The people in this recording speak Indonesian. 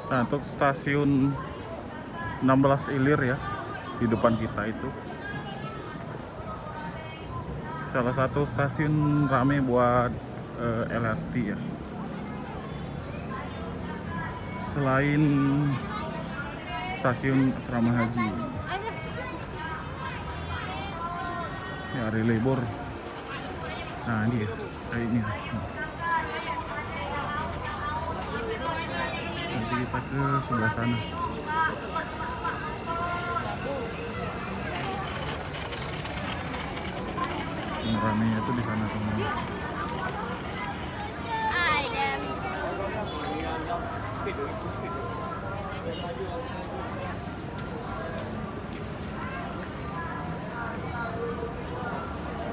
Nah, untuk stasiun 16 Ilir ya, di depan kita itu salah satu stasiun rame buat LRT ya. Selain stasiun Asrama Haji ya, hari libur. Nah ini ya, kayak ini. Nanti kita ke sebelah sana. Yang ramenya itu di sana teman.